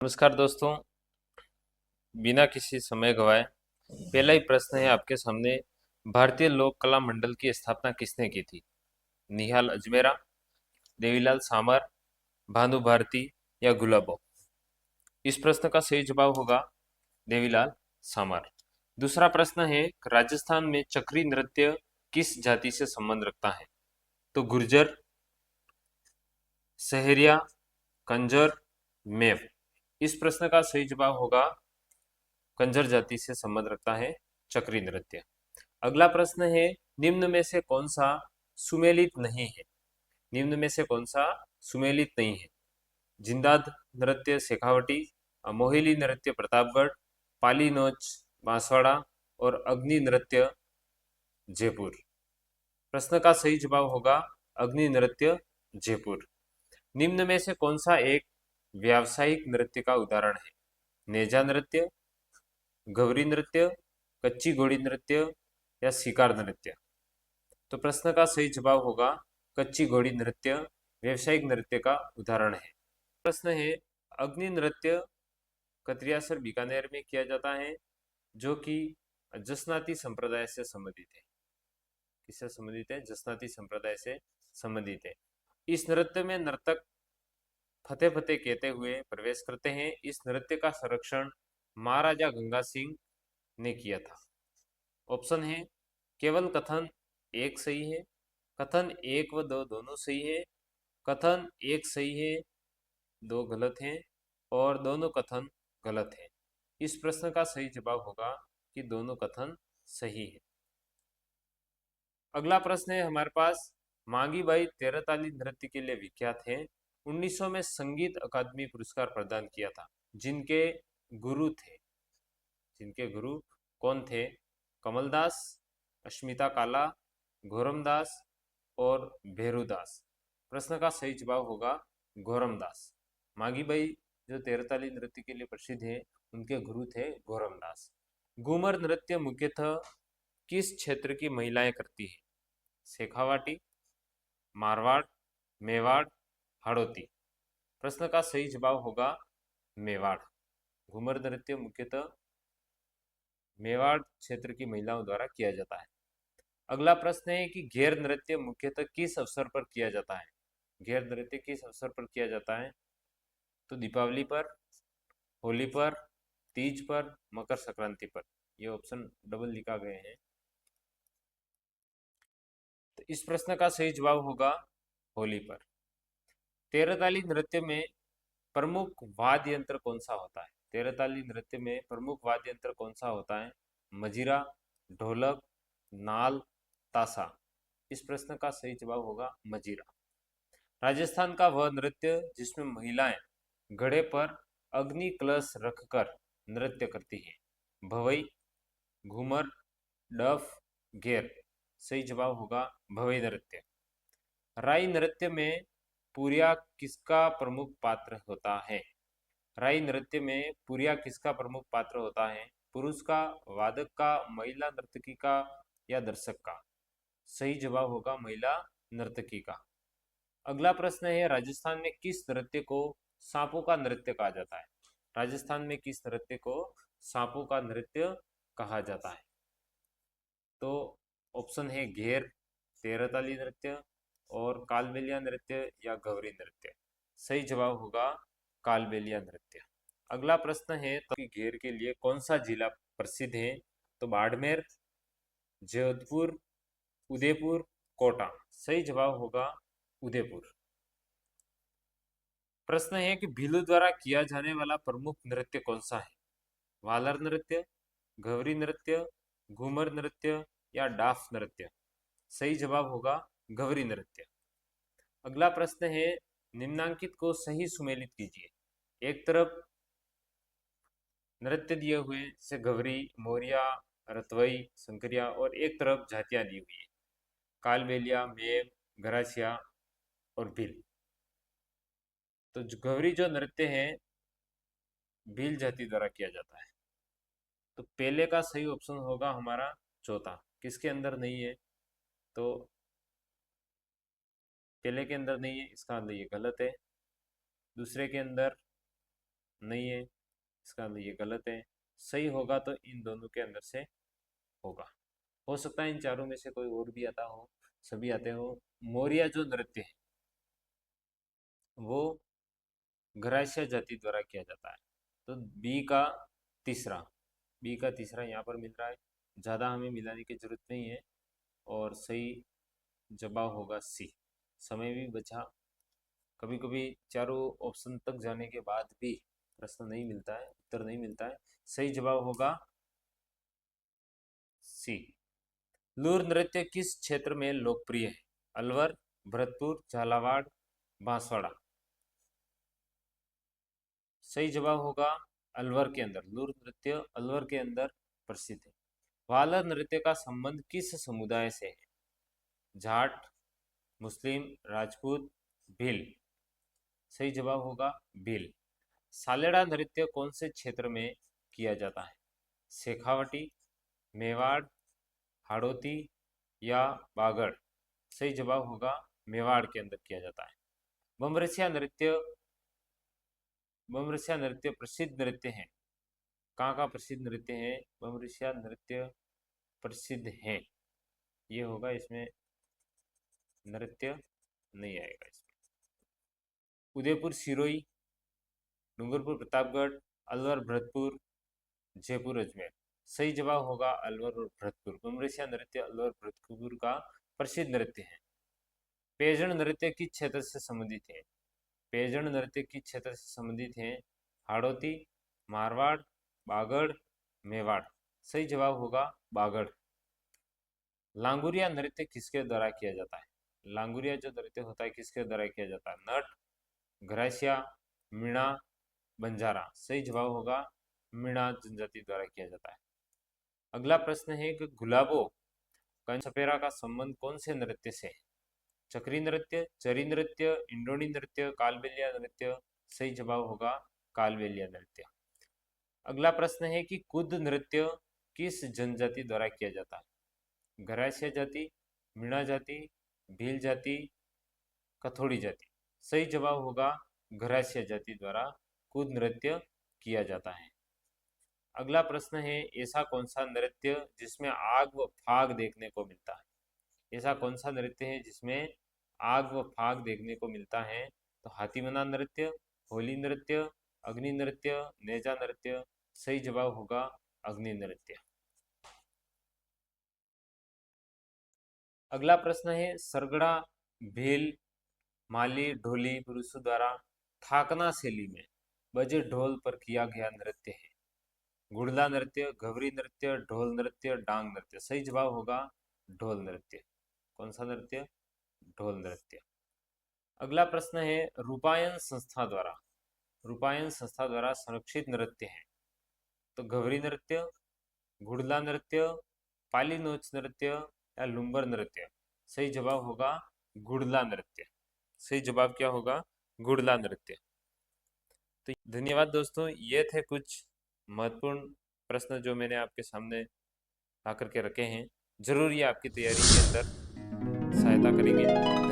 नमस्कार दोस्तों। बिना किसी समय गवाए पहला ही प्रश्न है आपके सामने। भारतीय लोक कला मंडल की स्थापना किसने की थी? निहाल अजमेरा, देवीलाल सामर, भानु भारती या गुलाबो? इस प्रश्न का सही जवाब होगा देवीलाल सामर। दूसरा प्रश्न है, राजस्थान में चक्री नृत्य किस जाति से संबंध रखता है? तो गुर्जर, सहरिया, कंजर, मेव। इस प्रश्न का सही जवाब होगा कंजर जाति से संबंध रखता है चक्री नृत्य। अगला प्रश्न है, निम्न में से कौन सा सुमेलित नहीं है? निम्न में से कौन सा सुमेलित नहीं है? जिंदाद नृत्य शेखावटी, मोहिली नृत्य प्रतापगढ़, पाली नोच बांसवाड़ा और अग्नि नृत्य जयपुर। प्रश्न का सही जवाब होगा अग्नि नृत्य जयपुर। निम्न में से कौन सा एक व्यावसायिक नृत्य का उदाहरण है? नेजा नृत्य, गौरी नृत्य, कच्ची घोड़ी नृत्य या शिकार नृत्य? तो प्रश्न का सही जवाब होगा कच्ची घोड़ी नृत्य व्यावसायिक नृत्य का उदाहरण है। प्रश्न है, अग्नि नृत्य कतरियासर बीकानेर में किया जाता है, जो कि जसनाती संप्रदाय से संबंधित है। किससे संबंधित है? जसनाती संप्रदाय से संबंधित है। इस नृत्य में नर्तक फतेह फतेह कहते हुए प्रवेश करते हैं। इस नृत्य का संरक्षण महाराजा गंगा सिंह ने किया था। ऑप्शन है, केवल कथन एक सही है, कथन एक व दो दोनों सही है, कथन एक सही है दो गलत हैं और दोनों कथन गलत है। इस प्रश्न का सही जवाब होगा कि दोनों कथन सही है। अगला प्रश्न है हमारे पास, मांगी बाई तेरहताली नृत्य के लिए विख्यात है। 1900 में संगीत अकादमी पुरस्कार प्रदान किया था। जिनके गुरु थे, जिनके गुरु कौन थे? कमलदास, अश्मिता काला, घोरमदास और भेरुदास। प्रश्न का सही जवाब होगा घोरमदास। मागी बाई जो तेरताली नृत्य के लिए प्रसिद्ध है, उनके गुरु थे घोरमदास। घूमर नृत्य मुख्यतः किस क्षेत्र की महिलाएं करती है? शेखावाटी, मारवाड़, मेवाड़, हाड़ौती। प्रश्न का सही जवाब होगा मेवाड़। घूमर नृत्य मुख्यतः मेवाड़ क्षेत्र की महिलाओं द्वारा किया जाता है। अगला प्रश्न है कि घेर नृत्य मुख्यतः किस अवसर पर किया जाता है? घेर नृत्य किस अवसर पर किया जाता है? तो दीपावली पर, होली पर, तीज पर, मकर संक्रांति पर। ये ऑप्शन डबल लिखा गए हैं। तो इस प्रश्न का सही जवाब होगा होली पर। तेरहताली नृत्य में प्रमुख वाद्य यंत्र कौन सा होता है? तेरहताली नृत्य में प्रमुख वाद्य यंत्र कौन सा होता है? मजीरा, ढोलक, नाल, तासा। इस प्रश्न का सही जवाब होगा मजीरा। राजस्थान का वह नृत्य जिसमें महिलाएं घड़े पर अग्नि कलश रखकर नृत्य करती हैं। भवई, घूमर, डफ, घेर। सही जवाब होगा भवई नृत्य। राई नृत्य में पुरिया किसका प्रमुख पात्र होता है? राई नृत्य में पुरिया किसका प्रमुख पात्र होता है? पुरुष का, वादक का, महिला नर्तकी का या दर्शक का? सही जवाब होगा महिला नर्तकी का। अगला प्रश्न है, राजस्थान में किस नृत्य को सांपों का नृत्य कहा जाता है? राजस्थान में किस नृत्य को सांपों का नृत्य कहा जाता है? तो ऑप्शन है घेर, तेरहताली नृत्य और कालबेलिया नृत्य या गौरी नृत्य। सही जवाब होगा कालबेलिया नृत्य। अगला प्रश्न है, तो घेर के लिए कौन सा जिला प्रसिद्ध है? तो बाड़मेर, जोधपुर, उदयपुर, कोटा। सही जवाब होगा उदयपुर। प्रश्न है कि भीलू द्वारा किया जाने वाला प्रमुख नृत्य कौन सा है? वालर नृत्य, गौरी नृत्य, घूमर नृत्य या डाफ नृत्य? सही जवाब होगा गौरी नृत्य। अगला प्रश्न है, निम्नांकित को सही सुमेलित कीजिए। एक तरफ नृत्य दिए हुए से गौरी, मोरिया, रतवई, संकरिया और एक तरफ जातियां दी हुई है, कालबेलिया, मेव, गरासिया और भील। तो गौरी जो नृत्य है भील जाति द्वारा किया जाता है। तो पहले का सही ऑप्शन होगा हमारा चौथा। किसके अंदर नहीं है? तो पहले के अंदर नहीं है, इसका मतलब ये गलत है। दूसरे के अंदर नहीं है, इसका ये गलत है। सही होगा तो इन दोनों के अंदर से होगा। हो सकता है इन चारों में से कोई और भी आता हो, सभी आते हो। मौर्य जो नृत्य है वो घराष्य जाति द्वारा किया जाता है। तो तीसरा बी का तीसरा यहाँ पर मिल रहा है, ज़्यादा हमें मिलाने की जरूरत नहीं है। और सही जवाब होगा सी। समय भी बचा। कभी कभी चारों ऑप्शन तक जाने के बाद भी प्रश्न नहीं मिलता है, उत्तर नहीं मिलता है। सही जवाब होगा सी। लूर नृत्य किस क्षेत्र में लोकप्रिय है? अलवर, भरतपुर, झालावाड़, बांसवाड़ा। सही जवाब होगा अलवर के अंदर। लूर नृत्य अलवर के अंदर प्रसिद्ध है। वालर नृत्य का संबंध किस समुदाय से है? जाट, मुस्लिम, राजपूत, भील। सही जवाब होगा भील। सालेड़ा नृत्य कौन से क्षेत्र में किया जाता है? शेखावटी, मेवाड़, हाड़ौती या बागड़। सही जवाब होगा मेवाड़ के अंदर किया जाता है। बमरसिया नृत्य प्रसिद्ध नृत्य है। कहाँ का प्रसिद्ध नृत्य है? बमरसिया नृत्य प्रसिद्ध है, ये होगा इसमें, नृत्य नहीं आएगा इसमें। उदयपुर सिरोही, डूंगरपुर प्रतापगढ़, अलवर भरतपुर, जयपुर अजमेर। सही जवाब होगा अलवर और भरतपुर। बमरसिया नृत्य अलवर भरतपुर का प्रसिद्ध नृत्य है। पेजण नृत्य किस क्षेत्र से संबंधित है? पेजण नृत्य किस क्षेत्र से संबंधित है? हाड़ौती, मारवाड़, बागड़, मेवाड़। सही जवाब होगा बागड़। लांगुरिया नृत्य किसके द्वारा किया जाता है? लांगुरिया जो नृत्य होता है किसके द्वारा किया जाता है? नट, घरासिया, मीणा, बंजारा। सही जवाब होगा मीणा जनजाति द्वारा किया जाता है। अगला प्रश्न है कि गुलाबो कंचपेरा का संबंध कौन से नृत्य से है? चक्री नृत्य, चरी नृत्य, इंडोनी नृत्य, कालबेलिया नृत्य। सही जवाब होगा कालबेलिया नृत्य। अगला प्रश्न है कि कुद नृत्य किस जनजाति द्वारा किया जाता है? घरासिया जाति, मीणा जाति, भील जाति, कथोड़ी जाति। सही जवाब होगा घरासिया जाति द्वारा कुद नृत्य किया जाता है। अगला प्रश्न है ऐसा कौन सा नृत्य जिसमें आग व फाग देखने को मिलता है? ऐसा कौन सा नृत्य है जिसमें आग व फाग देखने को मिलता है? तो हाथीमना नृत्य, होली नृत्य, अग्नि नृत्य, नेजा नृत्य। सही जवाब होगा अग्नि नृत्य। अगला प्रश्न है सरगड़ा भील, माली, ढोली पुरुषों द्वारा थाकना शैली में बजे ढोल पर किया गया नृत्य है। गुड़ला नृत्य, घवरी नृत्य, ढोल नृत्य, डांग नृत्य। सही जवाब होगा ढोल नृत्य। कौन सा नृत्य? ढोल नृत्य। अगला प्रश्न है रूपायन संस्था द्वारा संरक्षित नृत्य है। तो घवरी नृत्य, गुड़ला नृत्य, पाली नोच नृत्य या लुम्बर नृत्य। सही जवाब होगा गुड़ला नृत्य। सही जवाब क्या होगा? गुड़ला नृत्य। तो धन्यवाद दोस्तों, ये थे कुछ महत्वपूर्ण प्रश्न जो मैंने आपके सामने ला करके रखे हैं। जरूर ये आपकी तैयारी के अंदर सहायता करेंगे।